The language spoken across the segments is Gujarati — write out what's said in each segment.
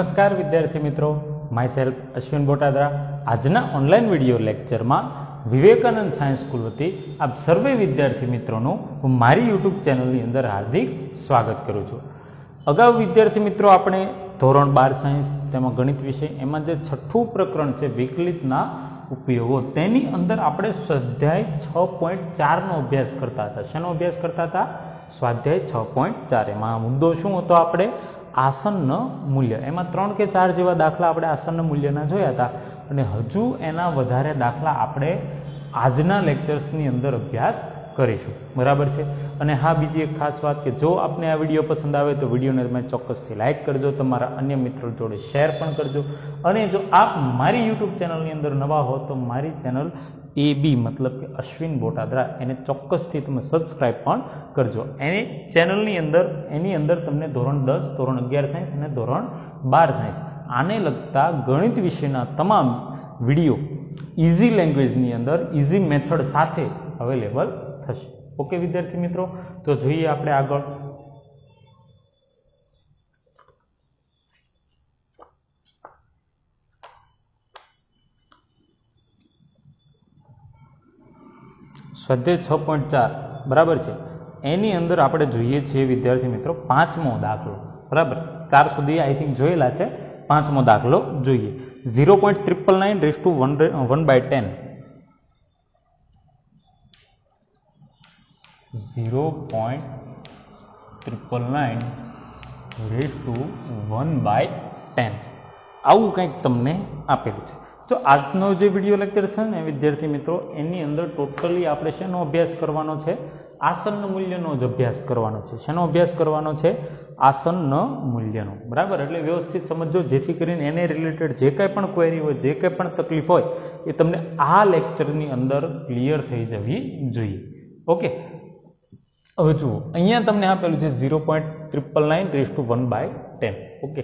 નમસ્કાર વિદ્યાર્થી મિત્રો, માય સેલ્ફ અશ્વિન બોટાદરા। આજના ઓનલાઈન વિડીયો લેક્ચરમાં વિવેકાનંદ સાયન્સ સ્કૂલ વતી આપ સર્વે વિદ્યાર્થી મિત્રોનું હું મારી યુટ્યુબ ચેનલની અંદર હાર્દિક સ્વાગત કરું છું। અગાઉ વિદ્યાર્થી મિત્રો આપણે ધોરણ 12 સાયન્સ તેમાં ગણિત વિષય એમાં જે છઠ્ઠું પ્રકરણ છે વિકલિતના ઉપયોગો, તેની અંદર આપણે સ્વાધ્યાય 6.4 નો અભ્યાસ કરતા હતા। શેનો અભ્યાસ કરતા હતા? સ્વાધ્યાય 6.4। એમાં મુદ્દો શું હતો? આપણે આસન મૂલ્ય, એમાં 3 કે 4 જેવા દાખલા આપણે આસન મૂલ્યના જોયા હતા અને હજુ એના વધારે દાખલા આપણે આજના લેક્ચર્સની અંદર અભ્યાસ કરીશું, બરાબર છે। અને હા, બીજી એક ખાસ વાત કે જો આપને આ વિડીયો પસંદ આવે તો વિડીયોને તમે ચોક્કસથી લાઇક કરજો, તમારા અન્ય મિત્રો જોડે શેર પણ કરજો। અને જો આપ મારી યુટ્યુબ ચેનલની અંદર નવા હો તો મારી ચેનલ AB મતલબ કે અશ્વિન બોટાદરા એને ચોક્કસથી તમે સબસ્ક્રાઈબ પણ કરજો। એની ચેનલની અંદર તમને ધોરણ 10, ધોરણ 11 સાયન્સ અને ધોરણ 12 સાયન્સ આને લગતા ગણિત વિષયના તમામ વિડીયો ઇઝી લેંગ્વેજની અંદર ઇઝી મેથડ સાથે અવેલેબલ થશે। ઓકે વિદ્યાર્થી મિત્રો, તો જોઈએ આપણે આગળ। સ્વાધ્યાય 6.4 બરાબર છે, એની અંદર આપણે જોઈએ છીએ વિદ્યાર્થી મિત્રો 5મો દાખલો, બરાબર। 4 સુધી આઈ થિંક જોયેલા છે, 5મો દાખલો જોઈએ। 0.999 રેઝ ટુ 1/10 0.999 રેઝ ટુ 1/10 આવું કંઈક તમને આપેલું છે। તો આજનો જે વિડીયો લેક્ચર છે ને વિદ્યાર્થી મિત્રો, એની અંદર ટોટલી આપણે શેનો અભ્યાસ કરવાનો છે? આસન મૂલ્યનો જ અભ્યાસ કરવાનો છે। શેનો અભ્યાસ કરવાનો છે? આસન મૂલ્યનો, બરાબર। એટલે વ્યવસ્થિત સમજો, જેથી કરીને એને રિલેટેડ જે કંઈ પણ ક્વેરી હોય, જે કંઈ પણ તકલીફ હોય એ તમને આ લેક્ચરની અંદર ક્લિયર થઈ જવી જોઈએ। ઓકે, હવે જુઓ, અહીંયા તમને આપેલું છે 0.999 રેઝ ટુ 1/10। ઓકે,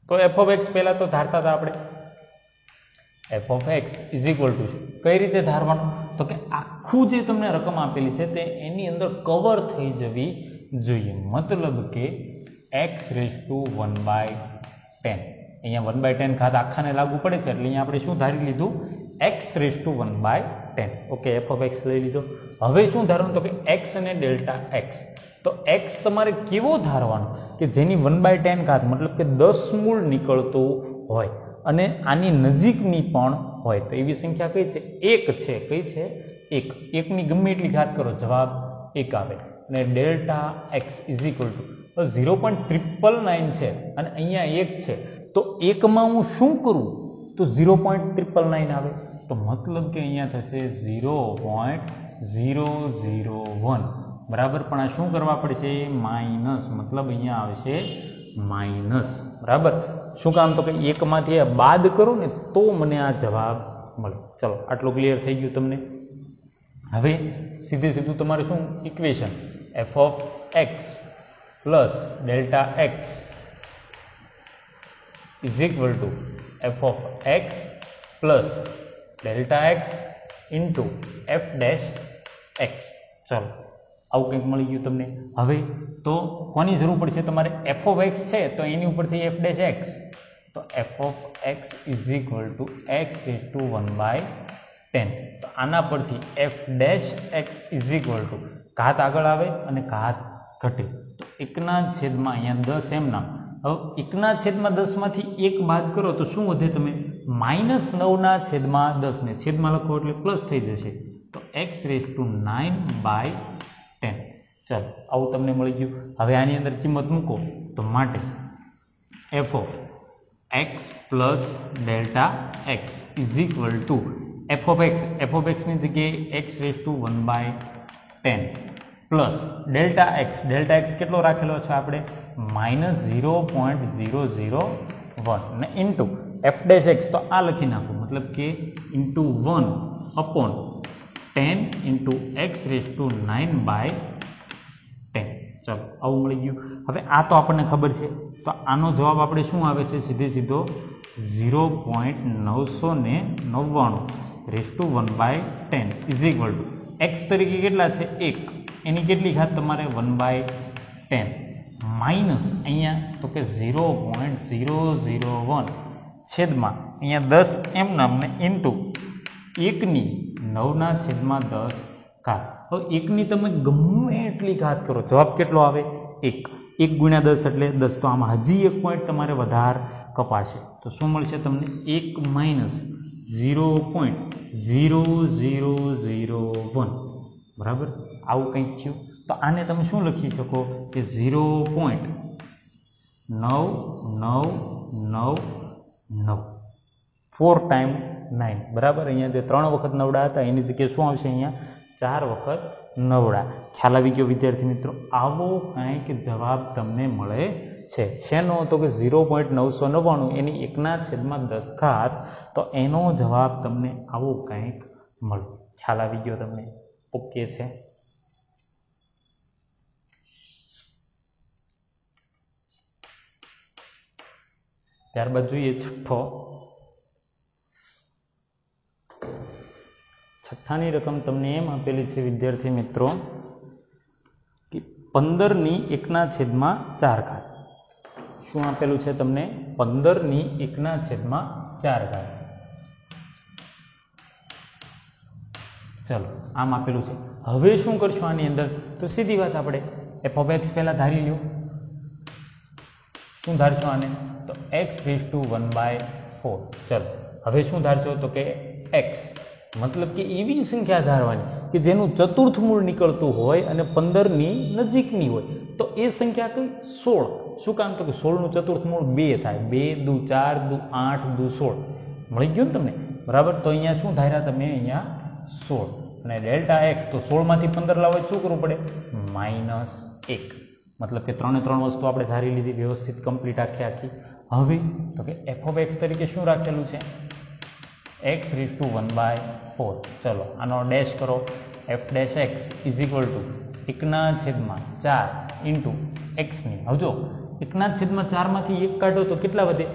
તો f ઓફ x પહેલા તો ધારતા હતા આપણે f of x is equal two કઈ રીતે ધારવાનું? તો કે આખું જે તમને રકમ આપેલી છે તે એની અંદર કવર થઈ જવી જોઈએ, મતલબ કે x રેઝ ટુ 1/10। અહીંયા 1/10 ઘાત આખાને લાગુ પડે છે એટલે અહીંયા આપણે શું ધારી લીધું? x rays to 1/10। Okay, f of x લઈ લીધો। હવે શું ધારવાનું? તો કે x અને ડેલ્ટા x। તો x તમારે કેવો ધારવાનો? કે જેની 1/10 ઘાત મતલબ કે 10 મૂળ નીકળતું હોય અને આની નજીકની પણ હોય, તો એવી સંખ્યા કઈ છે? 1 છે। કઈ છે? 1। 1 ની ગમે એટલી ઘાત કરો, જવાબ 1 આવે। અને delta x is equal two 0.999 છે અને અહીંયા 1 છે, તો 1 માં હું શું કરું તો 0.999 આવે, તો મતલબ કે અહીંયા થશે 0.001, બરાબર। પણ આ શું કરવા પડશે? માઇનસ, મતલબ અહીંયા આવશે માઇનસ, બરાબર। શું કામ? તો કે 1 માંથી બાદ કરો ને તો મને આ જવાબ મળે। ચલો, આટલું ક્લિયર થઈ ગયું તમને। હવે સીધું તમારે શું equation? f of x plus delta x is equal to f of x plus delta x into f dash x। ચલો, આવું કંઈક મળી ગયું તમને। હવે તો કોની જરૂર પડશે? તમારે f ઓફ x છે તો એની ઉપરથી f ડેશ x, તો f of x is equal to x rays to 1/10। તો આના પરથી f dash x is equal to ઘાત આગળ આવે અને ઘાત ઘટે, તો 1/10 અહીંયા 10 એમ નામ। હવે 1/10 માંથી 1 બાદ કરો તો શું વધે? તમે -9/10 ને છેદમાં લખો એટલે પ્લસ થઈ જશે, તો x રેઝ ટુ 9/10। ચાલો, આવું તમને મળી ગયું। હવે આની અંદર કિંમત મૂકો તો માટે f of x plus delta x is equal to f of x ની જગ્યાએ x rays to 1/10 plus delta x કેટલો રાખેલો છે આપણે? -0.001 ને ઇન્ટુ f ડેશ x, તો આ લખી નાખો, મતલબ કે into 1/10 into x rays to 9/10। ચલો, આવું મળી ગયું। હવે આ તો આપણને ખબર છે, તો આનો જવાબ આપણે શું આવે છે? સીધો 0.999 raise to 1/10 is equal to x તરીકે કેટલા છે? 1, એની કેટલી ઘાત તમારે? 1/10। માઇનસ અહીંયા તો કે 0.001 છેદમાં અહીંયા 10 એમ નામને ઇન્ટુ 1/9/10 ઘાત. હવે 1ની તમે ગમે એટલી ઘાત કરો, જવાબ કેટલો આવે? 1. 1 ગુણ્યા 10 એટલે 10. તો આમાં હજી એક પોઈન્ટ તમારે વધારે કપાશે. તો શું મળશે તમને? 1 માઇનસ 0.0001. બરાબર, આવું કંઈક થયું. તો આને તમે શું લખી શકો કે 0.9999 4 ટાઈમ 9. બરાબર, અહીંયા જે 3 વખત નવડા હતા એની જગ્યાએ શું આવશે? અહીંયા 4 વખત નવડા. ખ્યાલ આવી ગયો વિદ્યાર્થી મિત્રો? આવો કંઈક જવાબ તમને મળે છે. શેનો? તો કે 0.999 એની 1/10. તો એનો જવાબ તમને આવો કંઈક મળે. ખ્યાલ આવી ગયો તમને? ઓકે છે. ત્યારબાદ જોઈએ છઠ્ઠાની રકમ તમને એમ આપેલી છે વિદ્યાર્થી મિત્રો કે 15/1/4. શું આપેલું છે તમને? 15/1/4. ચલો, આમ આપેલું છે. હવે શું કરશું આની અંદર? તો સીધી વાત, આપણે f(x) પહેલા ધારી લ્યો. શું ધારશો આને? તો x⁴. ચલો, હવે શું ધારશો? તો કે x, મતલબ કે એવી સંખ્યા ધારવાની કે જેનું ચતુર્થ મૂળ નીકળતું હોય અને 15ની નજીકની હોય. તો એ સંખ્યા કઈ? 16. શું કામ? તો કે 16નું ચતુર્થ મૂળ 2 થાય. 2 દુ 4 દુ 8 દુ 16. મળી ગયું ને તમને? બરાબર. તો અહીંયા શું ધાર્યા તમે? અહીંયા 16 અને ડેલ્ટા x. તો 16માંથી 15 લાવો શું કરવું પડે? -1. મતલબ કે 3 વસ્તુ આપણે ધારી લીધી વ્યવસ્થિત, કમ્પ્લીટ આખી. હવે તો કે f(x) તરીકે શું રાખેલું છે? x⁴. ચલો, આનો ડેશ કરો. f'(x) = 1/4 ઇન્ટુ x ની. હવે જો 1/4 માંથી 1 કાઢો તો કેટલા વધે?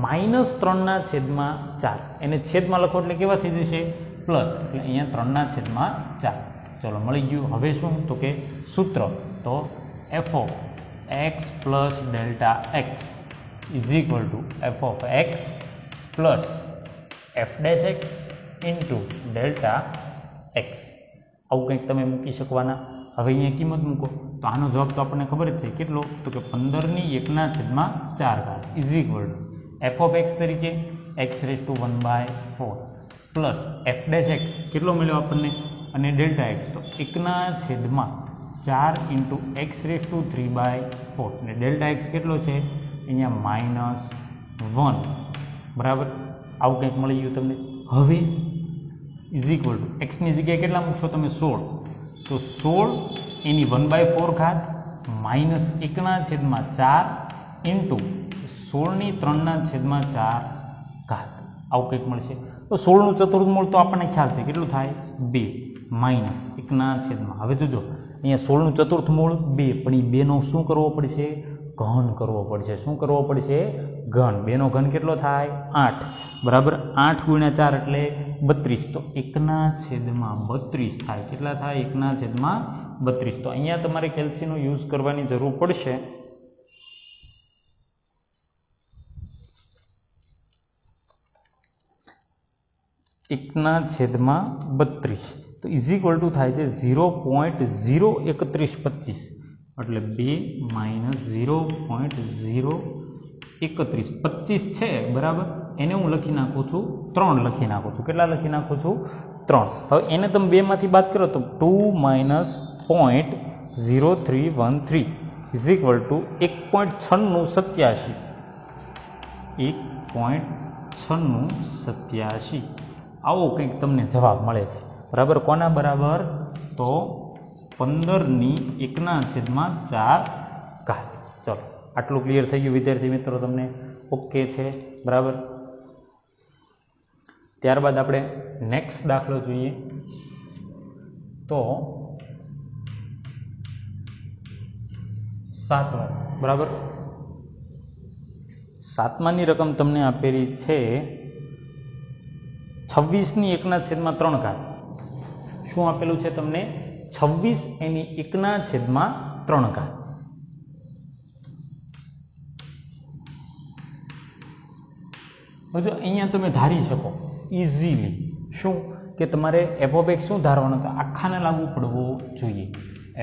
-3/4. એને છેદમાં લખો એટલે કેવા થઈ જશે? પ્લસ. એટલે અહીંયા 3/4. ચલો, મળી ગયું. હવે શું? તો કે સૂત્ર. તો f(x) plus delta x = f(x) plus f'(x) into delta x. આવું કંઈક તમે મૂકી શકવાના. હવે અહીંયા કિંમત મૂકો તો આનો જવાબ તો આપણને ખબર જ છે. કેટલો? તો કે 15/1/4 = f(x) તરીકે x⁴ પ્લસ f'(x) કેટલો મળ્યો આપણને? અને ડેલ્ટા x તો 1/4 ઇન્ટુ x⁴. અને ડેલ્ટા x કેટલો છે? અહીંયા -1. બરાબર, આવું કંઈક મળી ગયું તમને. હવે x ની જગ્યાએ કેટલા મૂકશો તમે? 16. તો 16 એની 1/4 માઇનસ 1/4 ઇન્ટુ 16ની 3/4. આવું કંઈક મળશે. તો 16નું ચતુર્થ મૂળ તો આપણને ખ્યાલ છે કેટલું થાય? 2 માઇનસ 1/. હવે જોજો, અહીંયા 16નું ચતુર્થ મૂળ 2, પણ એ 2નો શું કરવો પડશે? ઘન કરવો પડશે. શું કરવો પડશે? ઘન. 2નો ઘન કેટલો થાય? 8. બરાબર, 8 ગુણ્યા 4 એટલે 32. તો 1/32 થાય. કેટલા થાય? 1/32. તો અહીંયા તમારે કેલ્સીનો યુઝ કરવાની જરૂર પડશે. (1/32) તો = થાય છે 0.03125. એટલે 2 માઇનસ 0.031. 25 છે, બરાબર, એને હું લખી નાખું છું 3 લખી નાખું છું. કેટલા લખી નાખું છું? 3. હવે એને તમે 2 માંથી બાદ કરો તો 2 માઇનસ 0.0313 = 1.9687. 1.9687. આવો કંઈક તમને જવાબ મળે છે. બરાબર, કોના બરાબર? તો 15/1/4. ચલો, આટલું ક્લિયર થઈ ગયું વિદ્યાર્થી મિત્રો? તમને ઓકે છે? બરાબર. ત્યારબાદ આપણે નેક્સ્ટ દાખલો જોઈએ. તો 7મો. બરાબર, 7માની રકમ તમને આપેલી છે 26/1/3. શું આપેલું છે તમને? 26 એની 1/3. હવે જો અહીંયા તમે ધારી શકો ઇઝીલી શું કે તમારે એફ ઓફ એક્સ શું ધારવાનું તો આખાને લાગુ પડવું જોઈએ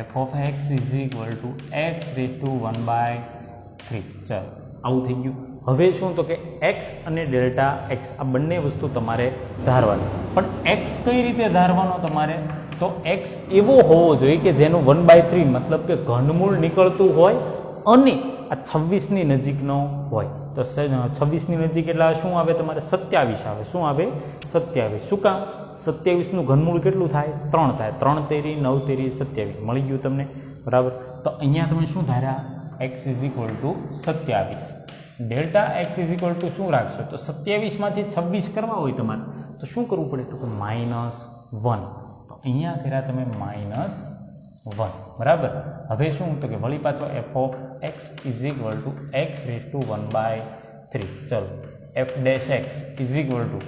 f of x is equal to x raise to 1/3 ચાલો આવું થઈ ગયું હવે શું તો કે એક્સ અને ડેલ્ટા એક્સ આ બંને વસ્તુ તમારે ધારવાની પણ એક્સ કઈ રીતે ધારવાનો તમારે તો એક્સ એવો હોવો જોઈએ કે જેનું 1/3 મતલબ કે ઘનમૂળ નીકળતું હોય અને આ 26ની નજીકનો હોય તો 26ની નજીક એટલે શું આવે તમારે 27 આવે શું આવે 27 શું કામ 27નું ઘનમૂળ કેટલું થાય 3 થાય 3 તેરી 9 તેરી 27 મળી ગયું તમને બરાબર તો અહીંયા તમે શું ધાર્યા x is equal two 27 delta x is equal to શું રાખશો તો 27 માંથી 26 કરવા હોય તમારે તો શું કરવું પડે તો કે -1 તો અહીંયા કર્યા તમે -1 બરાબર હવે શું તો કે વળી પાછો f of x is equal to x rays to 1/3 ચલો f dash x is equal to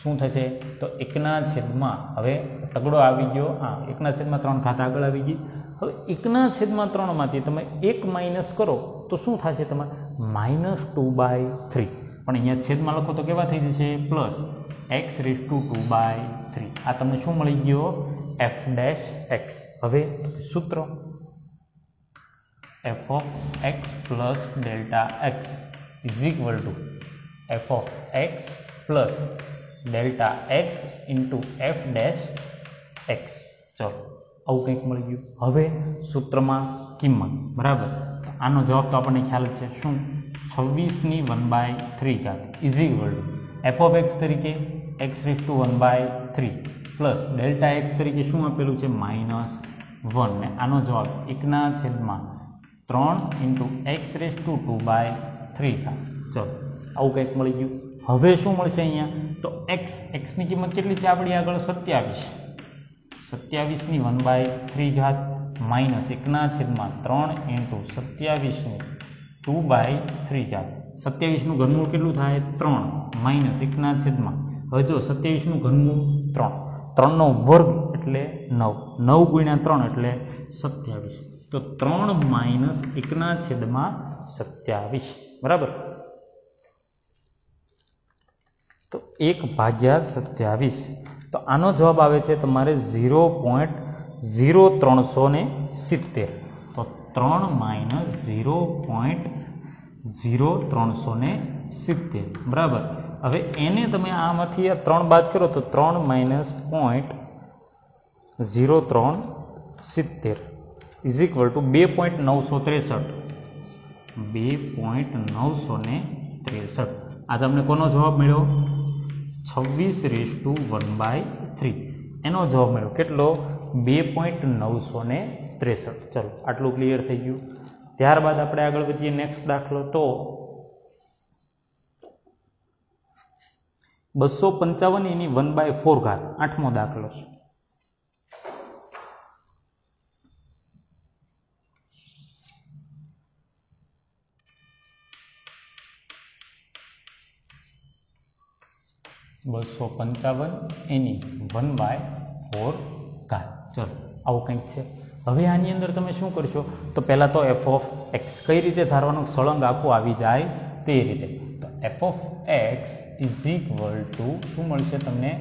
શું થશે તો 1/3 હવે તગડો આવી ગયો હા 1/3 ઘાત આગળ આવી ગઈ હવે 1/3 માંથી તમે 1 માઇનસ કરો તો શું થશે તમારે -2/3 પણ અહીંયા છેદમાં લખો તો કેવા થઈ જશે પ્લસ x રેઝ ટુ 2/3 આ તમને શું મળી ગયો f ડેશ x હવે સૂત્ર f of x plus delta x is equal to f of x plus delta x into f dash x ચલો આવું કંઈક મળી ગયું હવે સૂત્રમાં કિંમત બરાબર આનો જવાબ તો આપણને ખ્યાલ છે શું 26ની 1/3 ઘાત is equal to f of x તરીકે x rays to 1/3 plus delta x તરીકે શું આપેલું છે -1 ને આનો જવાબ 1/3 ઇન્ટુ x રેઝ ટુ 2/3 ઘાત ચલો આવું કંઈક મળી ગયું હવે શું મળશે અહીંયા તો x ની કિંમત કેટલી છે આપણી આગળ 27ની 1/3 ઘાત માઇનસ 1/3 ઇન્ટુ 27ની 2/3 ઘાત 27નું ઘનમૂળ કેટલું થાય 3 માઇનસ 1/3 હવે જો 27નું ઘનમૂળ 3 નો વર્ગ એટલે 9 9 ગુણ્યા 3 એટલે 27 તો 3 માઇનસ 1/27 બરાબર તો 1/27 તો આનો જવાબ આવે છે તમારે 0.0370 તો 3 માઇનસ 0.0370 બરાબર હવે એને તમે આમાંથી આ 3 બાદ કરો તો 3 માઇનસ 0.0370 ઇઝ ઇક્વલ ટુ 2.963 2.963 આ તમને કોનો જવાબ મળ્યો 26 રેઝ ટુ 1/3 એનો જવાબ મળ્યો કેટલો 2.963 ચલો આટલું ક્લિયર થઈ ગયું ત્યારબાદ આપણે આગળ વધીએ નેક્સ્ટ દાખલો તો 255 એની 1/4 ઘાત 8મો દાખલો છે એની 1/4 ઘાત ચલો આવું કંઈક છે હવે આની અંદર તમે શું કરશો તો પહેલાં તો f ઓફ x કઈ રીતે ધારવાનું સળંગ આખું આવી જાય તે રીતે તો f of x is equal to શું મળશે તમને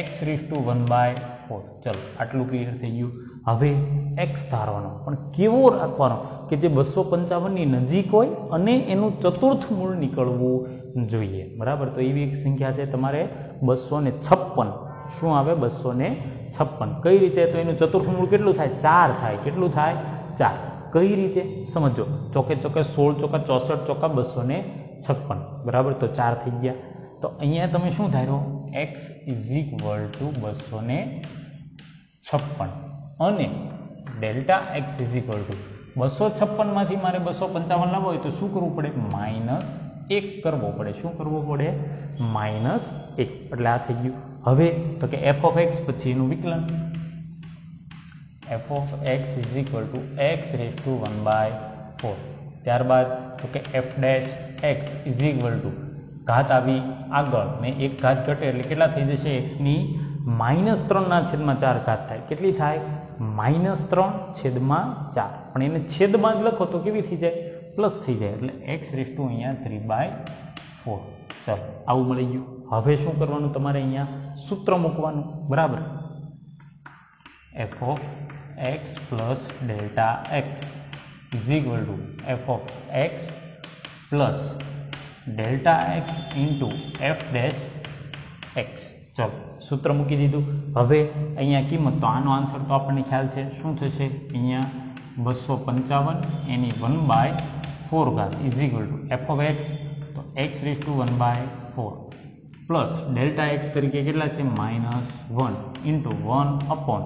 x રેઝ ટુ 1/4 ચલો આટલું ક્લિયર થઈ ગયું હવે x ધારવાનો પણ કેવો રાખવાનો કે જે 255ની નજીક હોય અને એનું ચતુર્થ મૂળ નીકળવું જોઈએ બરાબર તો એવી એક સંખ્યા છે તમારે 256 શું આવે 256 કઈ રીતે તો એનું ચતુર્થ મૂળ કેટલું થાય 4 થાય કેટલું થાય 4 કઈ રીતે સમજો ચોકે ચોકે 16 ચોકા 64 ચોકા 256 બરાબર તો 4 થઈ ગયા તો અહીંયા તમે શું ધાર્યો x ઇઝ ઇક્વલ ટુ 256 અને delta x is equal two 256 માંથી મારે 255 લાવવો હોય તો શું કરવું પડે -1 કરવો પડે શું કરવું પડે -1 એટલે આ થઈ ગયું હવે તો કે f ઓફ x પછી એનું વિકલન f of x is equal to x rays to 1/4 ત્યારબાદ તો કે f dash x is equal to ઘાત આવી આગળ ને એક ઘાત ઘટે એટલે કેટલા થઈ જશે x ની -3/4 ઘાત થાય કેટલી થાય -3/4 પણ એને છેદમાં જ લખો તો કેવી થઈ જાય પ્લસ થઈ જાય એટલે x રેઝ ટુ અહીંયા 3/4 चलो आવું મળી ગયું। હવે શું કરવાનું તમારે અહીંયા સૂત્ર મૂકવાનું બરાબર। f of x plus delta x is equal to f of x plus delta x into f dash x। चलो सूत्र मूकी दीधुं। हवे अहींया किंमत तो आनो आंसर तो आपने ख्याल है शुं थशे अहींया 255 एनी 1/4 घात is equal to f of x तो x raise to 1/4 plus delta x तरीके केटला छे -1 into 1/4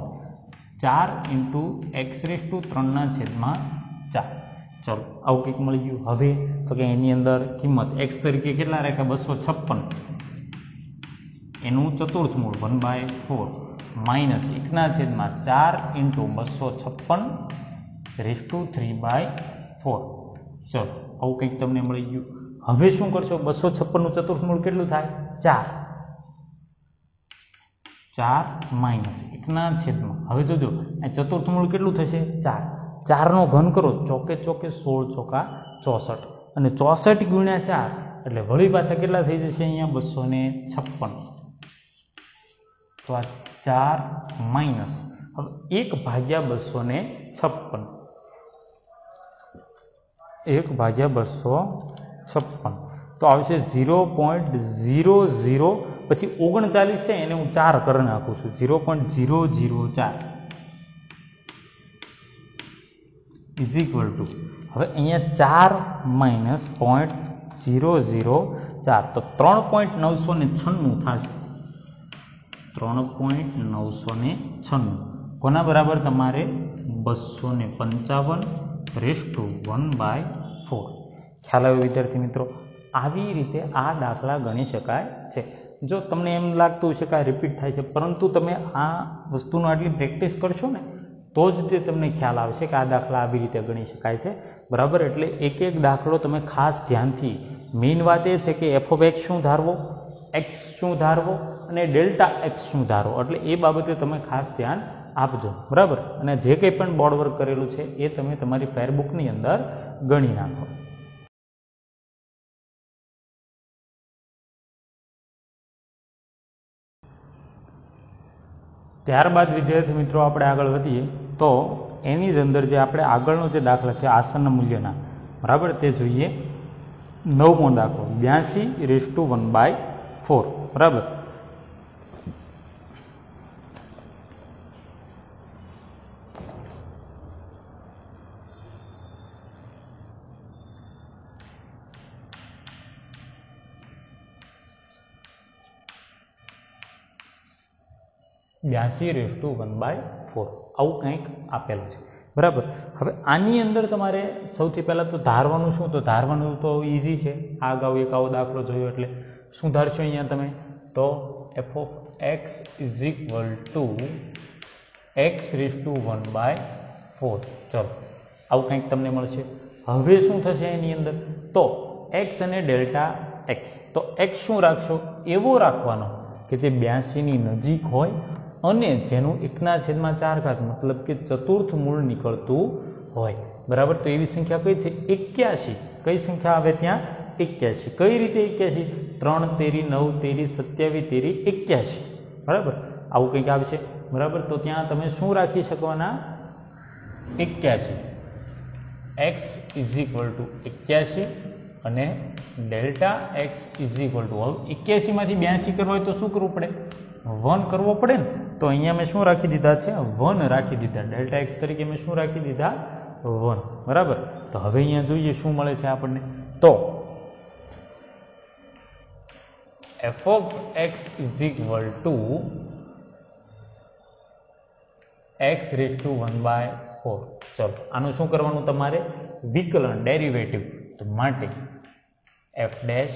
into x raise to 3/4। चलो आવું કંઈક મળી ગયું। હવે તો કે એની અંદર કિંમત x તરીકે કેટલા રાખ્યા 256 એનું ચતુર્થ મૂળ 1/4 માઇનસ 1/4 इंटू 256 રેઝ ટુ 3/4। चलो આવું કંઈક તમને મળી ગયું। હવે શું કરશો 256 નું ચતુર્થ મૂળ કેટલું થાય 4 માઇનસ 1/4। હવે જોજો આ ચતુર્થ મૂળ કેટલું થશે 4 4 નો ઘન કરો ચોકે ચોકે 16 ચોકા 64 અને 64 ગુણ્યા 4 એટલે વળી પાછા કેટલા થઈ જશે અહીંયા 256। तो आ 4 माइनस अब 1/256 1/256 तो आवशे 0.00 पछी 39 है एने हूँ 4 कर नाखू छूं 0.004 इज इक्वल टू हवे अहींया 4 माइनस 0.004 तो 3.996 थाशे 3.996 कोना बराबर तमारे 255 रेज टू 1/4। ख्याल आव्यो विद्यार्थी मित्रों? આવી રીતે આ દાખલા ગણી શકાય છે। જો તમને એમ લાગતું હશે કે આ રિપીટ થાય છે પરંતુ તમે આ વસ્તુનો આટલી પ્રેક્ટિસ કરશો ને તો જ તે તમને ખ્યાલ આવશે કે આ દાખલા આવી રીતે ગણી શકાય છે બરાબર। એટલે એક એક દાખલો તમે ખાસ ધ્યાનથી મેઇન વાત એ છે કે એફ ઓફ એક્સ શું ધારવો एक्स शू धारवो अने डेल्टा एक्स शू धारवो एटले ए बाबते तमे खास ध्यान आपजो बराबर। अने जे कंई पण बोर्ड वर्क करेलुं छे ए तमे तमारी फेरबुकनी अंदर गणी नाखो। त्यारबाद विद्यार्थी मित्रों आपणे आगळ वधीए तो एनी ज अंदर जे आपणे आगळनो जे दाखला छे आसन्न मूल्यना बराबर ते जोईए। 9मो दाखलो 82 बराबर। ब्यासी रेज टू 1/4 आવું કંઈક આપેલું છે બરાબર। હવે આની અંદર તમારે સૌથી પહેલાં તો ધારવાનું શું તો ધારવાનું તો ઇઝી છે। આ અગાઉ એક આવો દાખલો જોયો એટલે શું ધારશો અહીંયા તમે તો F of x is equal to x રેજ two 1/4। ચલો આવું કંઈક તમને મળશે। હવે શું થશે એની અંદર તો એક્સ અને ડેલ્ટા એક્સ તો એક્સ શું રાખશો એવો રાખવાનો કે જે 82ની નજીક હોય અને જેનું 1/4 मतलब कि चतुर्थ मूल निकलतुं होय बराबर। तो एवी संख्या कई छे 81। कई संख्या आवे त्यां 81। कई रीते 81 3 तेरी 9 तेरी 27 तेरी 81 बराबर आवुं कंईक आवशे बराबर। तो त्यां तमे शुं राखी शकवाना 81 एक्स इज इक्वल टू 81 અને delta x is equal to 81 मांथी 82 करवा होय तो शुं करवुं पड़े 1 करवो पड़े ने। तो अहींया मैं शुं राखी दीधा छे 1 राखी दीधा डेल्टा एक्स तरीके मैं शुं राखी दीधा 1 बराबर। तो हवे अहींया जोईए शुं मळे छे आपणने तो f of x is equal to x raise to 1/4। चलो आनु शुं करवानुं तमारे विकलन डेरिवेटिव तो माटे f dash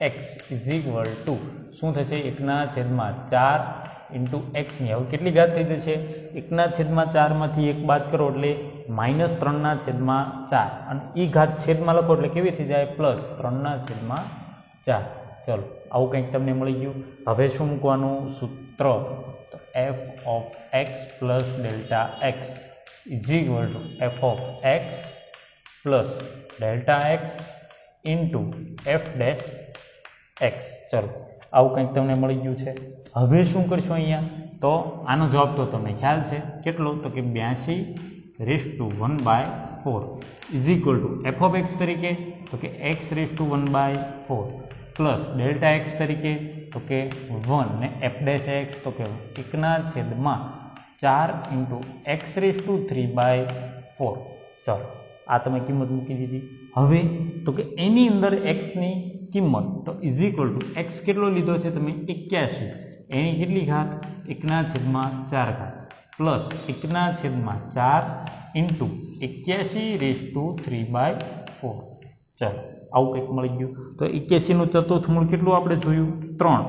x is equal to शुं थशे 1/4 इंटू एक्स ની હવે કેટલી ઘાત થઈ જશે 1/4 માંથી 1 બાદ કરો એટલે -3/4 અને ઈ ઘાત છેદમાં લખો એટલે કેવી થઈ જાય +3/4। ચલો આવું કંઈક તમને મળી ગયું। હવે શું મૂકવાનું સૂત્ર તો f of x plus delta x is equal to f of x plus delta x into f dash x. ચલો આવું કંઈક તમને મળી ગયું છે. હવે શું કરશો અહીંયા? તો આનો જવાબ તો તમને ખ્યાલ છે કેટલો? તો કે 82/1/4 is equal to f of x તરીકે તો કે x⁴ પ્લસ ડેલ્ટા એક્સ તરીકે તો કે 1 ને એફ ડેશ એક્સ તો કે 1/4 ઇન્ટુ x⁴/4. ચલો આ તમે કિંમત મૂકી દીધી. હવે તો કે એની અંદર એક્સની કિંમત તો ઇઝ ઇક્વલ ટુ એક્સ કેટલો લીધો છે તમે? 81. એની કેટલી ઘાત? 1/4 પ્લસ 1/4 ઇન્ટુ 81⁴/4. ચલો આવું કંઈક મળી ગયું. તો 81નું ચતુર્થ મૂળ કેટલું આપણે જોયું? 3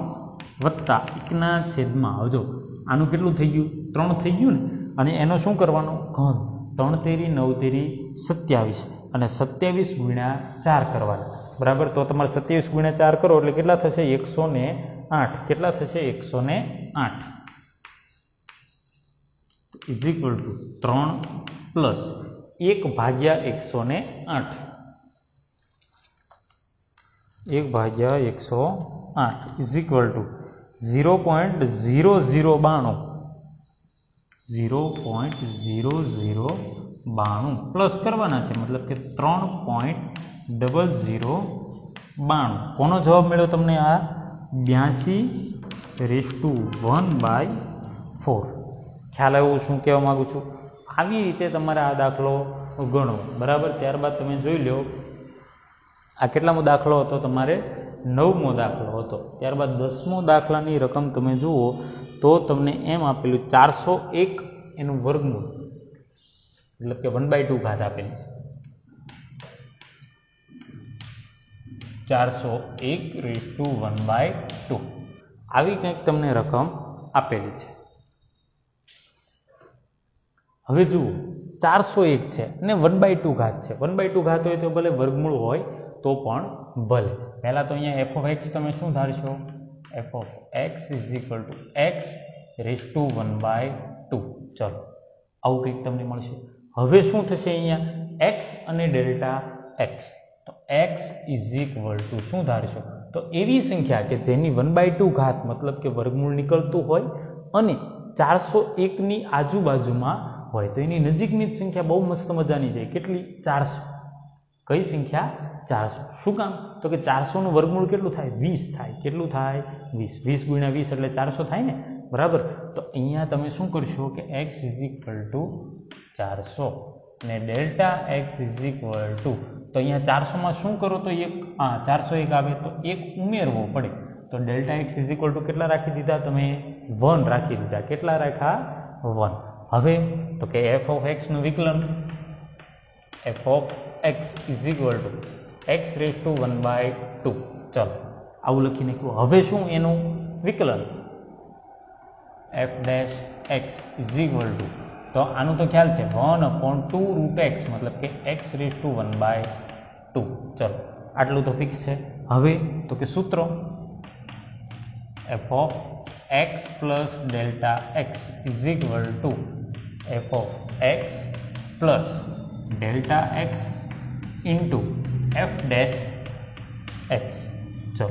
વત્તા 1/, જો આનું કેટલું થઈ ગયું? 3 થઈ ગયું ને. અને એનો શું કરવાનો? ઘન. 3 તેરી 9 તેરી 27 અને 27 ગુણ્યા 4 કરવાના. બરાબર. તો તમારે 27 ગુણ્યા 4 કરો એટલે કેટલા થશે? 108. કેટલા થશે? 108 is equal two 3 plus 1/108. 1/108 is equal two 0.0092. 0.0092 plus કરવાના છે મતલબ કે 3.0092. કોનો જવાબ મળ્યો તમને? આ 82/1/4. ખ્યાલ આવ્યો શું કહેવા માગું છું? આવી રીતે તમારે આ દાખલો ગણો. બરાબર. ત્યારબાદ તમે જોઈ લો આ કેટલામો દાખલો હતો? તમારે 9મો દાખલો હતો. ત્યારબાદ 10મો દાખલાની રકમ તમે જુઓ તો તમને એમ આપેલું 401 એનું વર્ગમૂળ મતલબ કે 1/2 ઘાત આપેલી છે. 401/1/2 આવી કંઈક તમને રકમ આપેલી છે. હવે જુઓ 401 છે અને 1/2 ઘાત છે. 1/2 ઘાત હોય તો ભલે વર્ગમૂળ હોય તો પણ ભલે. પહેલાં તો અહીંયા એફ ઓફ એક્સ તમે શું ધારશો? F of x is equal to x⁴1/2. ચલો આવું કંઈક તમને મળશે. હવે શું થશે અહીંયા? એક્સ અને ડેલ્ટા એક્સ. તો એક્સ ઇઝ ઇક્વલ ટુ શું ધારશો? તો એવી સંખ્યા કે જેની 1/2 ઘાત મતલબ કે વર્ગમૂળ નીકળતું હોય અને 401ની આજુબાજુમાં હોય તો એની નજીકની જ સંખ્યા બહુ મસ્ત મજાની છે. કેટલી? 400. કઈ સંખ્યા? 400. શું કામ? તો કે 400નું વર્ગમૂળ કેટલું થાય? 20 થાય. કેટલું થાય? 20. 20 ગુણ્યા 20 એટલે 400 થાય ને. બરાબર. તો અહીંયા તમે શું કરશો કે x ઇઝ ઇક્વલ ટુ 400 અને delta x is equal two તો અહીંયા 400માં શું કરો તો 401 આવે તો 1 ઉમેરવો પડે. તો delta x is equal two કેટલા રાખી દીધા તમે? 1 રાખી દીધા. કેટલા રાખ્યા? 1. હવે તો કે એફ ઓફ એક્સનું વિકલન F of x is equal to x⁴1/2. ચલો આવું લખી નાખ્યું. હવે શું એનું વિકલન? F dash x is equal two તો આનું તો ખ્યાલ છે 1/2√x મતલબ કે x⁴1/2. ચલો આટલું તો ફિક્સ છે. હવે તો કે સૂત્ર F of x plus delta x is equal to f of x plus delta x into F dash x. ચલો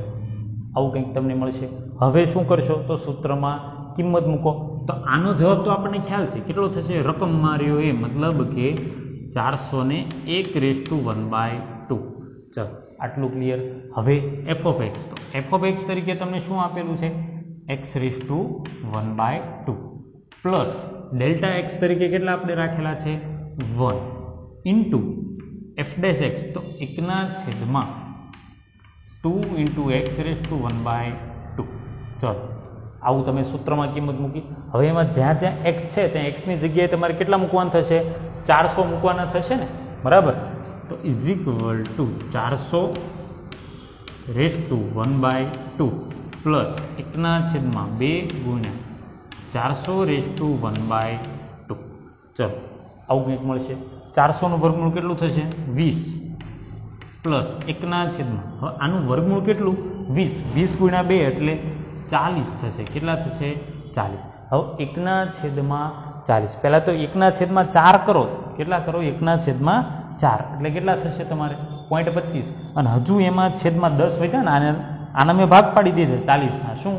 આવું કંઈક તમને મળશે. હવે શું કરશો? તો સૂત્રમાં કિંમત મૂકો. તો આનો જવાબ તો આપણને ખ્યાલ છે કેટલો થશે? રકમ માર્યો એ મતલબ કે 401/1/2. ચલો આટલું ક્લિયર. હવે એફ ઓફ એક્સ તો એફ ઓફ એક્સ તરીકે તમને શું આપેલું છે? x⁴1/2 પ્લસ ડેલ્ટા એક્સ તરીકે કેટલા આપણે રાખેલા છે? 1 ઇન્ટુ એફ ડેશ એક્સ તો 1/2 ઇન્ટુ x⁴1/2. ચલો આવું તમે સૂત્રમાં કિંમત મૂકી. હવે એમાં જ્યાં જ્યાં એક્સ છે ત્યાં એક્સની જગ્યાએ તમારે કેટલા મૂકવાના થશે? 400 મૂકવાના થશે ને. બરાબર. તો ઇઝ ઇક્વલ ટુ 400⁴1/2 પ્લસ 1/2 ગુણ્યા 400⁴1/2. ચલો આવું કંઈક મળશે. 400નું વર્ગમૂળ કેટલું થશે? 20 પ્લસ 1/2 હવે આનું વર્ગમૂળ કેટલું? 20. 20 ગુણ્યા 2 એટલે 40 થશે. કેટલા થશે? 40. હવે 1/40. પહેલાં તો 1/4 કરો. કેટલા કરો? 1/4 એટલે કેટલા થશે તમારે? 0.25 અને હજુ એમાં છેદમાં 10 વધ્યા ને આને આના મેં ભાગ પાડી દીધા 40ના શું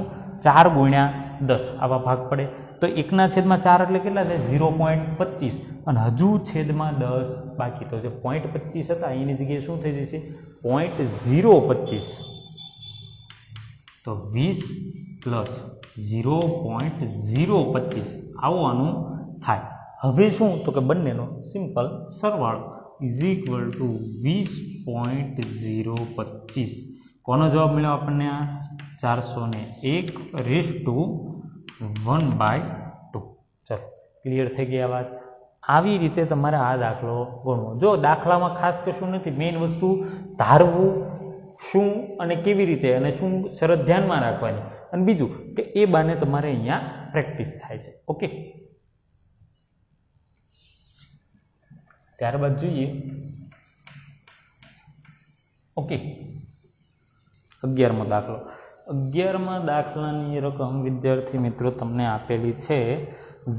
4 ગુણ્યા 10 આવા ભાગ પડે તો 1/4 એટલે કેટલા છે 0.25 અને હજુ છેદમાં 10 બાકી તો જે 0.25 હતા એની જગ્યાએ શું થઈ જશે 0.025 તો 20 પ્લસ 0.025 આવું આનું થાય હવે શું તો કે બંનેનો સિમ્પલ સરવાળો ઇઝ ઇક્વલ ટુ 20.025 કોનો જવાબ મળ્યો આપણને આ 401/1/2 ચલો ક્લિયર થઈ ગઈ આ વાત આવી રીતે તમારે આ દાખલો ગણવો જો દાખલામાં ખાસ કશું નથી મેઇન વસ્તુ ધારવું શું અને કેવી રીતે અને શું શરત ધ્યાનમાં રાખવાની અને બીજું કે એ બાને તમારે અહીંયા પ્રેક્ટિસ થાય છે ઓકે ત્યારબાદ જોઈએ ઓકે 11મો દાખલો 11મા દાખલાની રકમ વિદ્યાર્થી મિત્રો તમને આપેલી છે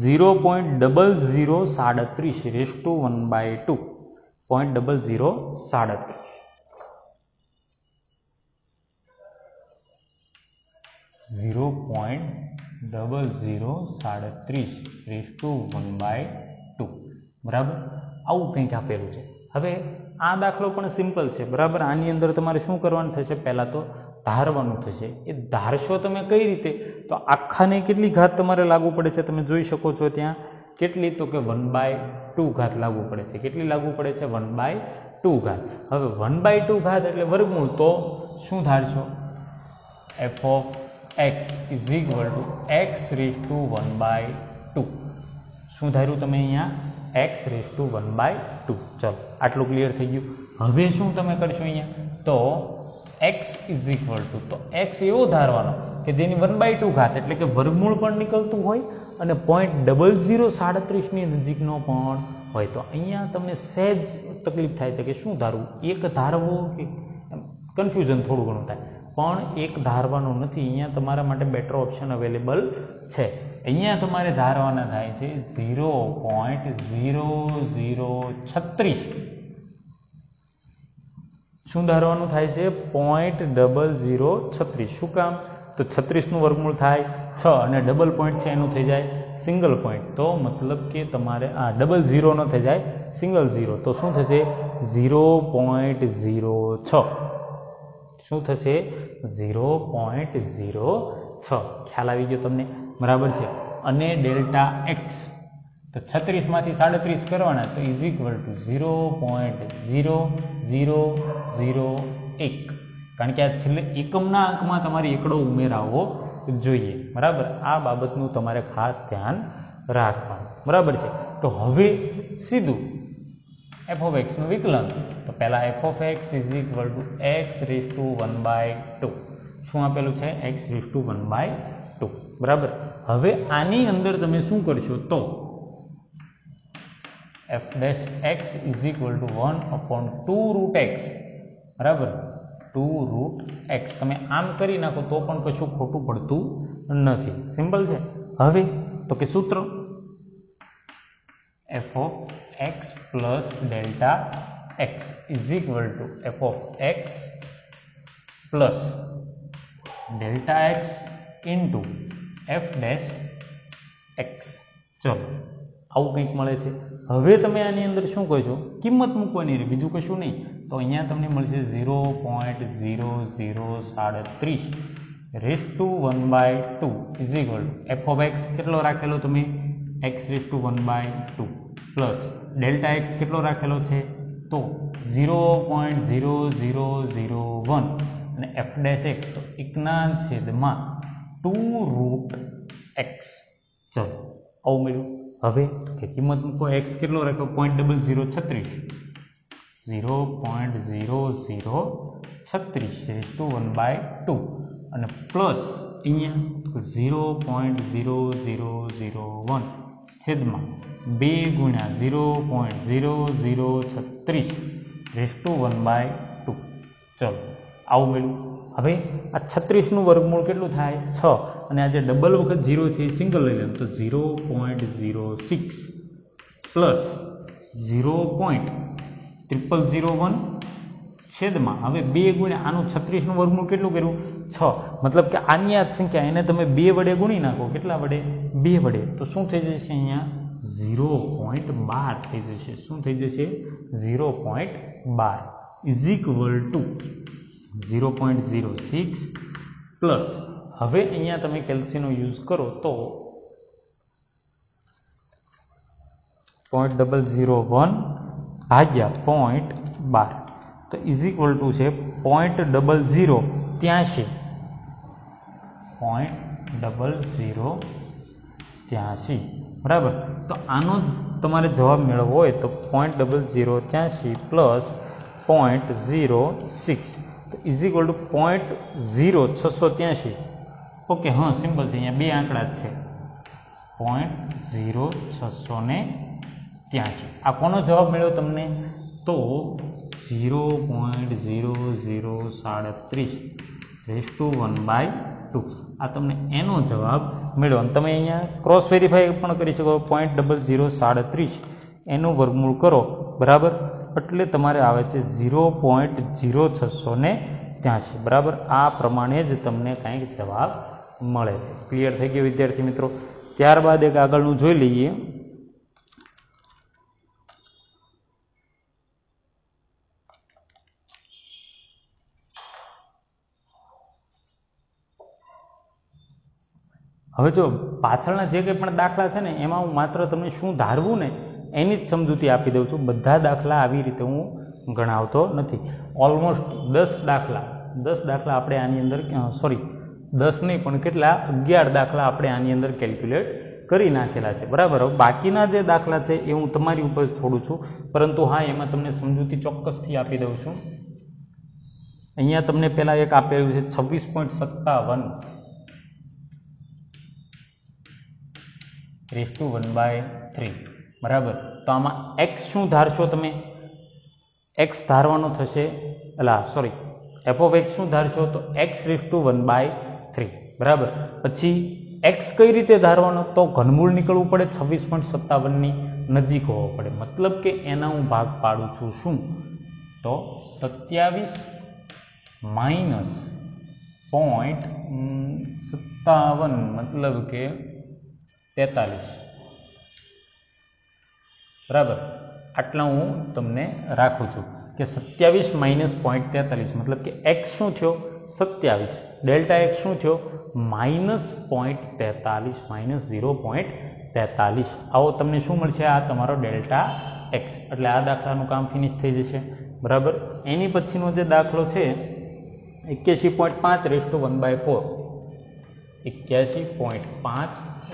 0.0037 0.0037 0.0037 બરાબર આવું કંઈક આપેલું છે હવે આ દાખલો પણ સિમ્પલ છે બરાબર આની અંદર તમારે શું કરવાનું થશે પહેલાં તો ધારવાનું થશે એ ધારશો તમે કઈ રીતે તો આખાને કેટલી ઘાત તમારે લાગુ પડે છે તમે જોઈ શકો છો ત્યાં કેટલી તો કે 1/2 ઘાત લાગુ પડે છે કેટલી લાગુ પડે છે 1/2 ઘાત હવે 1/2 ઘાત એટલે વર્ગમૂળ તો શું ધારશો f of x is equal to x raised to 1/2 શું ધાર્યું તમે અહીંયા x raised to 1/2 ચલો આટલું ક્લિયર થઈ ગયું હવે શું તમે કરશો અહીંયા તો x is equal to તો x એવો ધારવાનો કે જેની 1/2 ઘાત એટલે કે વર્ગમૂળ પણ નીકળતું હોય અને 0.0037 ની નજીકનો પણ હોય તો અહીંયા તમને સહેજ તકલીફ થાય છે કે શું ધારવું એક ધારવો કે કન્ફ્યુઝન થોડું ઘણું થાય પણ એક ધારવાનું નથી અહીંયા તમારા માટે બેટર ઓપ્શન અવેલેબલ છે અહીંયા તમારે ધારવાના થાય છે 0.0036 શું ધારવાનું થાય છે 0.0036 શું કામ તો 36 નું વર્ગમૂળ થાય 6 અને ડબલ પોઈન્ટ છે એનું થઈ જાય સિંગલ પોઈન્ટ તો મતલબ કે તમારે આ ડબલ ઝીરો ન થઈ જાય સિંગલ ઝીરો તો શું થશે 0.06 શું થશે 0.06 ખ્યાલ આવી ગયો તમને બરાબર છે અને ડેલ્ટા એક્સ તો 36 માંથી 37 કરવાના તો ઇઝ ઇક્વલ ટુ 0.0001 કારણ કે આ છેલ્લે એકમના અંકમાં તમારે એકડો ઉમેરાવો જોઈએ બરાબર આ બાબતનું તમારે ખાસ ધ્યાન રાખવાનું બરાબર છે તો હવે સીધું f of x નું વિકલન તો પહેલા f of x is equal to x raised to 1/2 શું આપેલું છે x raised to 1/2 બરાબર હવે આની અંદર તમે શું કરશો તો f dash x is equal to 1/2 root x બરાબર 2 root x તમે આમ કરી નાખો તો પણ કશું ખોટું પડતું નથી સિમ્પલ છે હવે તો કે સૂત્ર f of x plus delta x is equal to f of x plus delta x into f dash x ચલો આવું કંઈક મળે છે હવે તમે આની અંદર શું કહેશો કિંમત મૂકવાની રહે બીજું કશું નહીં તો અહીંયા તમને મળશે 0.0037 raise two 1/2 is equal to f of x કેટલો રાખેલો તમે x rays two 1/2 plus delta x કેટલો રાખેલો છે તો 0.0001 અને f dash x તો 1/2 રૂટ x ચલો આવું મળ્યું હવે કે કિંમત મૂકો x કેટલો રાખ્યો 0.0036 રેઝ ટુ 1/2 અને પ્લસ અહીંયા 0.0001 છેદમાં 2 ગુણ્યા 0.0036 રેઝ ટુ 1/2 ચલો આવું મળ્યું હવે આ 36 નું વર્ગમૂળ કેટલું થાય 6 અને આ જે ડબલ વખત 0 છે એ સિંગલ લઈ લેવાનું તો 0.06 પ્લસ 0.0001 છેદમાં હવે 2 ગુણ્યા આનું 36 નું વર્ગમૂળ કેટલું કર્યું 6 मतलब કે આની આ સંખ્યા એને તમે 2 વડે ગુણી નાખો કેટલા વડે 2 વડે તો શું થઈ જશે અહીંયા 0.12 થઈ જશે શું થઈ જશે 0.12 ઇઝ ઇક્વલ ટુ 0.06 પ્લસ હવે અહીંયા તમે કેલ્સીનો યુઝ કરો તો 0.001 ભાગ્યા 0.12 તો ઇઝ ઇક્વલ ટુ છે 0.0083 0.0083 બરાબર તો આનો તમારે જવાબ મેળવવો હોય તો 0.0083 પ્લસ 0.06 તો ઇઝ ઇક્વલ ટુ 0.0683 ઓકે હા સિમ્પલ છે અહીંયા બે આંકડા જ છે 0.0683 આ કોનો જવાબ મળ્યો તમને તો 0.0037 આ તમને એનો જવાબ મળ્યો અને તમે અહીંયા ક્રોસ વેરીફાઈ પણ કરી શકો 0.0037 એનું વર્ગમૂળ કરો બરાબર એટલે તમારે આવે છે 0.0683 બરાબર આ પ્રમાણે જ તમને કંઈક જવાબ મળે છે ક્લિયર થઈ ગયું વિદ્યાર્થી મિત્રો ત્યારબાદ એક આગળનું જોઈ લઈએ હવે જો પાછળના જે કંઈ પણ દાખલા છે ને એમાં હું માત્ર તમને શું ધારવું ને એની જ સમજૂતી આપી દઉં છું બધા દાખલા આવી રીતે હું ગણાવતો નથી ઓલમોસ્ટ 10 દાખલા આપણે આની અંદર 10 નહીં પણ કેટલા 11 દાખલા આપણે આની અંદર કેલ્ક્યુલેટ કરી નાખેલા છે બરાબર બાકીના જે દાખલા છે એ હું તમારી ઉપર છોડું છું પરંતુ હા એમાં તમને સમજૂતી ચોક્કસથી આપી દઉં છું અહીંયા તમને પહેલાં એક આપેલું છે 26.57 1/3 બરાબર તો આમાં x શું ધારશો તમે x ધારવાનો થશે f of x શું ધારશો તો x 1/3 બરાબર પછી x કઈ રીતે ધારવાનો તો ઘનમૂળ નીકળવું પડે 26.57 ની નજીક હોવો પડે મતલબ કે એના હું ભાગ પાડું છું શું તો 27 માઇનસ 0.57 મતલબ કે 43 બરાબર આટલા હું તમને રાખું છું કે 27 માઇનસ 0.43 મતલબ કે x શું થયો 27 ડેલ્ટા x શું થયો માઇનસ 0.43 માઇનસ 0.43 આવો તમને શું મળશે આ તમારો ડેલ્ટા x એટલે આ દાખલાનું કામ ફિનિશ થઈ જશે બરાબર એની પછીનો જે દાખલો છે 81.5 1/4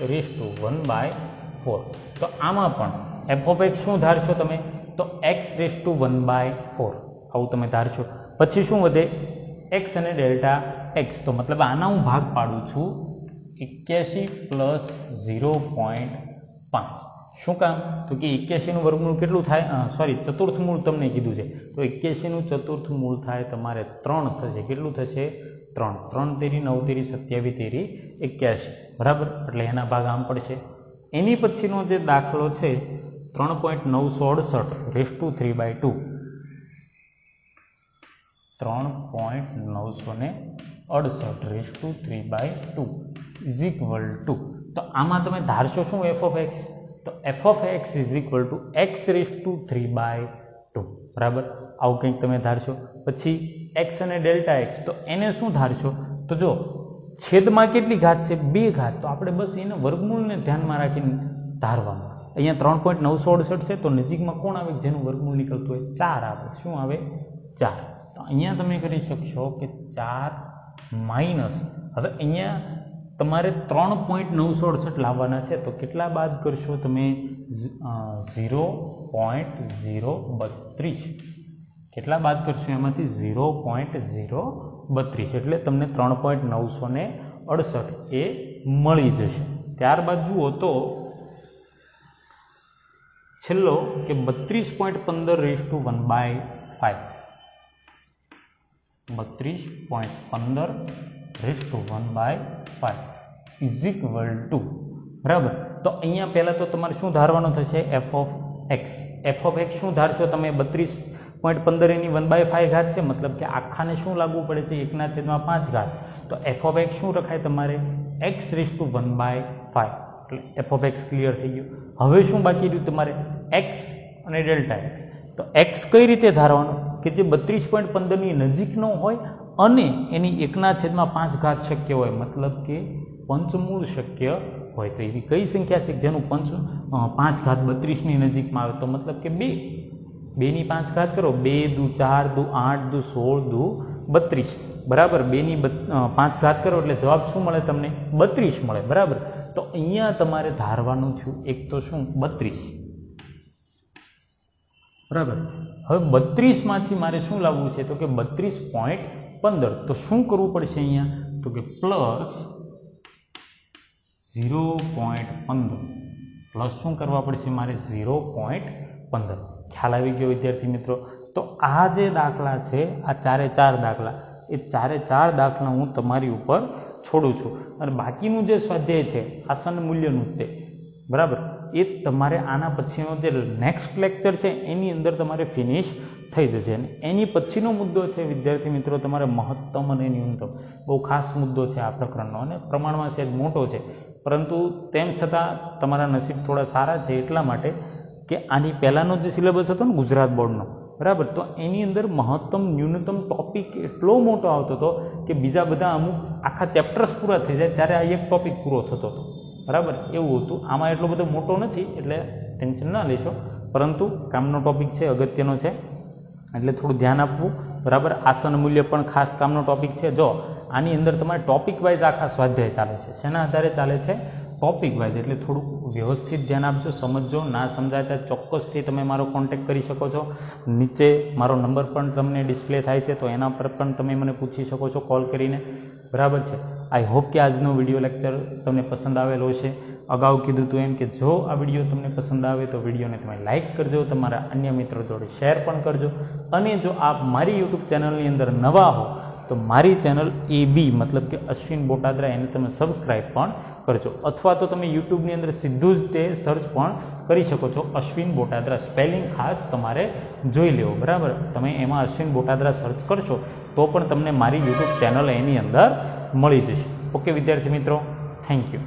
81.5 1/4 તો આમાં પણ f of x શું ધારશો તમે તો x 1/4 આવું તમે ધારશો પછી શું વધે x અને ડેલ્ટા x તો મતલબ આના હું ભાગ પાડું છું 81 પ્લસ 0.5 શું કામ તો કે 81 નું વર્ગમૂળ કેટલું થાય ચતુર્થ મૂળ તમને કીધું છે તો 81 નું ચતુર્થ મૂળ થાય તમારે 3 થશે કેટલું થશે 3 તેરી 9 તેરી 27 તેરી 81 બરાબર એટલે એના ભાગ આમ પડશે એની પછીનો જે દાખલો છે 3.968 3/2 3.968 3/2 ઇઝ ઇક્વલ ટુ તો આમાં તમે ધારશો શું f of x તો f of x is equal to x 3/2 બરાબર આવું કંઈક તમે ધારશો પછી x અને ડેલ્ટા x તો એને શું ધારશો તો જો છેદમાં કેટલી ઘાત છે 2 ઘાત તો આપણે બસ એને વર્ગમૂળને ધ્યાનમાં રાખીને ધારવાનું અહીંયા 3.968 છે તો નજીકમાં કોણ આવે જેનું વર્ગમૂળ નીકળતું હોય 4 આવે શું આવે 4 તો અહીંયા તમે કરી શકશો કે 4 માઇનસ હવે અહીંયા તમારે 3.968 લાવવાના છે તો કેટલા બાદ કરશો તમે 0.032 કેટલા બાદ કરશો એમાંથી 0.032 એટલે તમને 3.968 એ મળી જશે ત્યારબાદ જુઓ તો છેલ્લો કે 32.15 1/5 32.15 1/5 ઇઝ ઇક્વલ ટુ બરાબર તો અહીંયા પહેલાં તો તમારે શું ધારવાનું થશે f of x શું ધારશો તમે 32 32.15 એની 1/5 ઘાત છે, મતલબ કે આખાને શું લાગુ પડે છે 1/5 ઘાત, તો એફ ઓફ એક્સ શું રખાય તમારે x⁻1/5, એટલે એફ ઓફ એક્સ ક્લિયર થઈ ગયું. હવે શું બાકી રહ્યું તમારે એક્સ અને ડેલ્ટા એક્સ. તો એક્સ કઈ રીતે ધારવાનો કે જે 32.15 ની નજીક ન હોય અને એની 1/5 ઘાત શક્ય હોય, મતલબ કે પંચમૂળ શક્ય હોય. તો એવી કઈ સંખ્યા છે જેનું 5 ઘાત 32 ની નજીકમાં આવે, તો મતલબ કે 2 ની 5 ઘાત કરો, 2 દુ 4 દુ 8 દુ 16 દુ 32, બરાબર. 2 ની 5 ઘાત કરો એટલે જવાબ શું મળે તમને 32 મળે, બરાબર. તો અહીંયા તમારે ધારવાનું થયું એક તો શું 32, બરાબર. હવે 32 માંથી મારે શું લાવવું છે તો કે 32.15. તો શું કરવું પડશે અહીંયા તો કે પ્લસ 0.15 પ્લસ શું કરવા પડશે મારે 0.15. ખ્યાલ આવી ગયો વિદ્યાર્થી મિત્રો? તો આ જે દાખલા છે, આ 4 દાખલા, એ 4 દાખલા હું તમારી ઉપર છોડું છું અને બાકીનું જે સ્વાધ્યાય છે આસન મૂલ્યનું તે, બરાબર, એ તમારે આના પછીનો જે નેક્સ્ટ લેક્ચર છે એની અંદર તમારે ફિનિશ થઈ જશે. અને એની પછીનો મુદ્દો છે વિદ્યાર્થી મિત્રો તમારે મહત્તમ અને ન્યૂનતમ. બહુ ખાસ મુદ્દો છે આ પ્રકરણનો અને પ્રમાણમાં છે મોટો છે, પરંતુ તેમ છતાં તમારા નસીબ થોડા સારા છે એટલા માટે કે આની પહેલાંનો જે સિલેબસ હતો ને ગુજરાત બોર્ડનો, બરાબર, તો એની અંદર મહત્તમ ન્યૂનતમ ટોપિક એટલો મોટો આવતો હતો કે બીજા બધા અમુક આખા ચેપ્ટર્સ પૂરા થઈ જાય ત્યારે આ એક ટોપિક પૂરો થતો હતો, બરાબર, એવું હતું. આમાં એટલો બધો મોટો નથી એટલે ટેન્શન ના લેશો, પરંતુ કામનો ટોપિક છે, અગત્યનો છે, એટલે થોડું ધ્યાન આપવું, બરાબર. આસન મૂલ્ય પણ ખાસ કામનો ટોપિક છે. જો આની અંદર તમારે ટોપિક વાઇઝ આખા સ્વાધ્યાય ચાલે છે. શેના આધારે ચાલે છે? Topic wise. એટલે થોડુંક વ્યવસ્થિત ધ્યાન આપજો, સમજજો. ના સમજાતા ચોક્કસથી તમે મારો કોન્ટેક્ટ કરી શકો છો. નીચે મારો નંબર પણ તમને ડિસ્પ્લે થાય છે, તો એના પર પણ તમે મને પૂછી શકો છો કોલ કરીને, બરાબર છે. આઈ હોપ કે આજનો વિડીયો લેક્ચર તમને પસંદ આવેલો હશે. અગાઉ કીધું હતું એમ કે જો આ વિડીયો તમને પસંદ આવે તો વિડીયોને તમે લાઇક કરજો, તમારા અન્ય મિત્રો જોડે શેર પણ કરજો. અને જો આપ મારી યુટ્યુબ ચેનલની અંદર નવા હો તો મારી ચેનલ AB મતલબ કે અશ્વિન બોટાદરા, એને તમે સબસ્ક્રાઈબ પણ કરજો. અથવા તો તમે યુટ્યુબની અંદર સીધું જ તે સર્ચ પણ કરી શકો છો, અશ્વિન બોટાદરા. સ્પેલિંગ ખાસ તમારે જોઈ લેવો, બરાબર. તમે એમાં અશ્વિન બોટાદરા સર્ચ કરશો તો પણ તમને મારી યુટ્યુબ ચેનલ એની અંદર મળી જશે. ઓકે વિદ્યાર્થી મિત્રો, થેન્ક યુ.